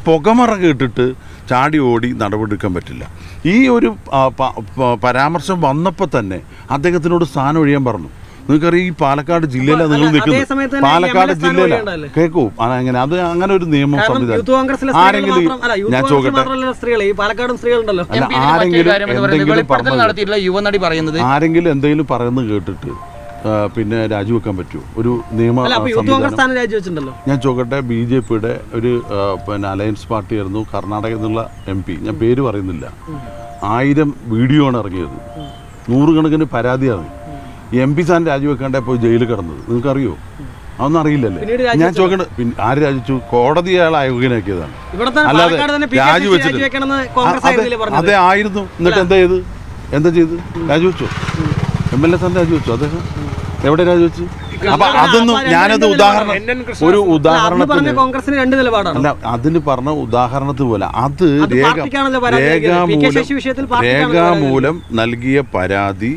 പുകമറ കേട്ടിട്ട് ചാടി ഓടി നടപടിയെടുക്കാൻ പറ്റില്ല. ഈ ഒരു പരാമർശം വന്നപ്പോൾ തന്നെ അദ്ദേഹത്തിനോട് സ്ഥാനം ഒഴിയാൻ പറഞ്ഞു. നിങ്ങൾക്കറിയാം, ഈ പാലക്കാട് ജില്ലയിലാണ് നിങ്ങൾ നിൽക്കുന്നത്. പാലക്കാട് ജില്ലയിലാണ് കേൾക്കൂ. അങ്ങനെ അത് അങ്ങനെ ഒരു നിയമം സംവിധാനം ആരെങ്കിലും ഞാൻ ചോദിക്കട്ടെ, ആരെങ്കിലും എന്തെങ്കിലും പറയുന്നത് കേട്ടിട്ട് പിന്നെ രാജിവെക്കാൻ പറ്റുമോ? ഒരു നിയമ ഞാൻ ചോദിക്കട്ടെ, BJPയുടെ ഒരു പിന്നെ അലയൻസ് പാർട്ടി ആയിരുന്നു കർണാടകയിൽ നിന്നുള്ള MP, ഞാൻ പേര് പറയുന്നില്ല, 1000 വീഡിയോ ആണ് ഇറങ്ങിയത്, 100 കണക്കിന് പരാതിയാണ്. MP സ്ഥാനം രാജിവെക്കാണ്ട ഇപ്പോൾ ജയിലിൽ കിടന്നത്. നിങ്ങൾക്കറിയോ? അതൊന്നും അറിയില്ലല്ലേ? ഞാൻ ചോദിക്കണ്ട, പിന്നെ ആര് രാജിച്ചു? കോടതി അയാൾ അയോഗ്യനാക്കിയതാണ്, അല്ലാതെ രാജിവെച്ചിട്ട് അതെ ആയിരുന്നു. എന്നിട്ട് എന്താ ചെയ്ത് രാജിവെച്ചോ? MLA സ്ഥാനം രാജിവെച്ചോ? അദ്ദേഹം എവിടെ രാജിവെച്ചു? അപ്പൊ അതൊന്നും ഞാനത് ഒരു ഉദാഹരണത്തിന് അല്ല, അതിന് പറഞ്ഞ ഉദാഹരണത്തിന് പോലെ അത് രേഖാമൂലം നൽകിയ പരാതി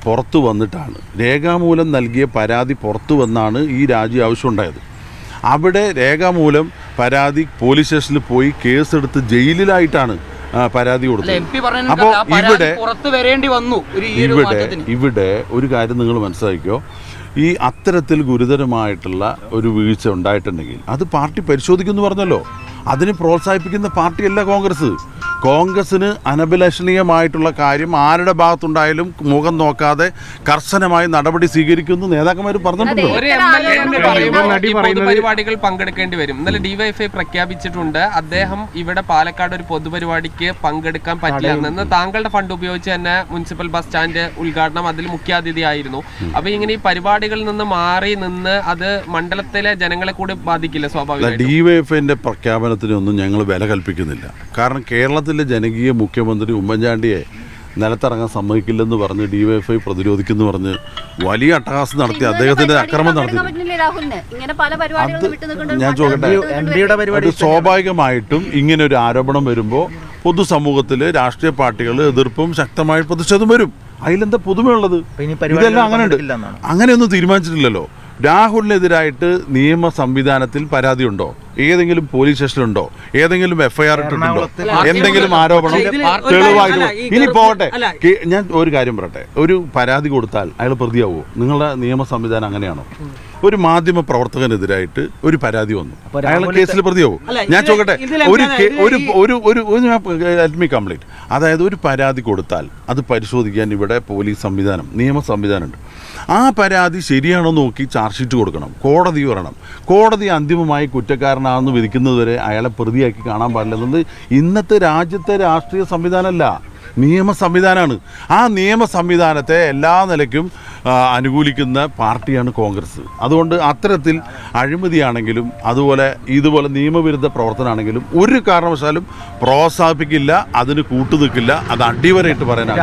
പുറത്തു വന്നിട്ടാണ്. രേഖാമൂലം നൽകിയ പരാതി പുറത്തു വന്നാണ് ഈ രാജി ആവശ്യമുണ്ടായത്. അവിടെ രേഖാമൂലം പരാതി പോലീസ് സ്റ്റേഷനിൽ പോയി കേസെടുത്ത് ജയിലിലായിട്ടാണ് പരാതി കൊടുത്തത്. അപ്പോൾ ഇവിടെ ഒരു കാര്യം നിങ്ങൾ മനസ്സിലാക്കിയോ, ഈ അത്തരത്തിൽ ഗുരുതരമായിട്ടുള്ള ഒരു വീഴ്ച ഉണ്ടായിട്ടുണ്ടെങ്കിൽ അത് പാർട്ടി പരിശോധിക്കുമെന്ന് പറഞ്ഞല്ലോ. അതിനെ പ്രോത്സാഹിപ്പിക്കുന്ന പാർട്ടിയല്ല കോൺഗ്രസ്. കോൺഗ്രസിന് അനഭിലഷണീയമായിട്ടുള്ള കാര്യം ആരുടെ ഭാഗത്തുണ്ടായാലും മുഖം നോക്കാതെ കർശനമായി നടപടി സ്വീകരിക്കുന്നു നേതാക്കന്മാർ പറഞ്ഞിട്ടുണ്ടോ? പൊതുപരിപാടികൾ പങ്കെടുക്കേണ്ടി വരും. ഇന്നലെ DYFI പ്രഖ്യാപിച്ചിട്ടുണ്ട് അദ്ദേഹം ഇവിടെ പാലക്കാട് ഒരു പൊതുപരിപാടിക്ക് പങ്കെടുക്കാൻ പറ്റില്ല. താങ്കളുടെ ഫണ്ട് ഉപയോഗിച്ച് തന്നെ മുനിസിപ്പൽ ബസ് സ്റ്റാൻഡ് ഉദ്ഘാടനം അതിൽ മുഖ്യാതിഥിയായിരുന്നു. അപ്പൊ ഇങ്ങനെ ഈ പരിപാടികളിൽ നിന്ന് മാറി നിന്ന് അത് മണ്ഡലത്തിലെ ജനങ്ങളെ കൂടി ബാധിക്കില്ല സ്വാഭാവികമായിട്ടും? DYFIന്റെ പ്രഖ്യാപനത്തിനൊന്നും ഞങ്ങൾ വില കൽപ്പിക്കുന്നില്ല. കാരണം കേരളത്തിലെ ജനകീയ മുഖ്യമന്ത്രി ഉമ്മൻചാണ്ടിയെ നിലത്തിറങ്ങാൻ സമ്മതിക്കില്ലെന്ന് പറഞ്ഞ് DYFI പ്രതിരോധിക്കുന്നു പറഞ്ഞ് വലിയ അട്ടഹാസം നടത്തി അദ്ദേഹത്തിന്റെ അക്രമം നടത്തി. ഞാൻ ചോദിക്കട്ടെ, സ്വാഭാവികമായിട്ടും ഇങ്ങനെ ഒരു ആരോപണം വരുമ്പോൾ പൊതുസമൂഹത്തിൽ രാഷ്ട്രീയ പാർട്ടികൾ എതിർപ്പും ശക്തമായ പ്രതിഷേധം വരും. അതിലെന്താ പുതുമയുള്ളത്? ഇതെല്ലാം അങ്ങനെയുണ്ട്. അങ്ങനെയൊന്നും തീരുമാനിച്ചിട്ടില്ലല്ലോ. രാഹുലിനെതിരായിട്ട് നിയമ സംവിധാനത്തിൽ പരാതിയുണ്ടോ? ഏതെങ്കിലും പോലീസ് സ്റ്റേഷനിലുണ്ടോ? ഏതെങ്കിലും FIR ഇട്ടിട്ടുണ്ടോ? എന്തെങ്കിലും ആരോപണം തെളിവായിട്ട്? ഇനി പോകട്ടെ, ഞാൻ ഒരു കാര്യം പറയട്ടെ, ഒരു പരാതി കൊടുത്താൽ അയാൾ പ്രതിയാവുമോ? നിങ്ങളുടെ നിയമ സംവിധാനം അങ്ങനെയാണോ? ഒരു മാധ്യമ പ്രവർത്തകനെതിരായിട്ട് ഒരു പരാതി വന്നു, അയാൾ കേസിൽ പ്രതിയാവും? ഞാൻ ചോദിക്കട്ടെ, കംപ്ലീറ്റ് അതായത് ഒരു പരാതി കൊടുത്താൽ അത് പരിശോധിക്കാൻ ഇവിടെ പോലീസ് സംവിധാനം, നിയമ സംവിധാനമുണ്ട്. ആ പരാതി ശരിയാണോ നോക്കി ചാർജ് ഷീറ്റ് കൊടുക്കണം, കോടതി വരണം. കോടതി അന്തിമമായി കുറ്റക്കാരനാണെന്ന് വിധിക്കുന്നതുവരെ അയാളെ പ്രതിയാക്കി കാണാൻ പാടില്ലെന്നത് ഇന്നത്തെ രാജ്യത്തെ രാഷ്ട്രീയ സംവിധാനമല്ല, നിയമ സംവിധാനമാണ്. ആ നിയമ സംവിധാനത്തെ എല്ലാ നിലയ്ക്കും അനുകൂലിക്കുന്ന പാർട്ടിയാണ് കോൺഗ്രസ്. അതുകൊണ്ട് അത്തരത്തിൽ അഴിമതിയാണെങ്കിലും ഇതുപോലെ നിയമവിരുദ്ധ പ്രവർത്തനമാണെങ്കിലും ഒരു കാരണവശാലും പ്രോത്സാഹിപ്പിക്കില്ല, അതിന് കൂട്ടുനിൽക്കില്ല. അത് അടിവരയിട്ട് പറയാനാണ്.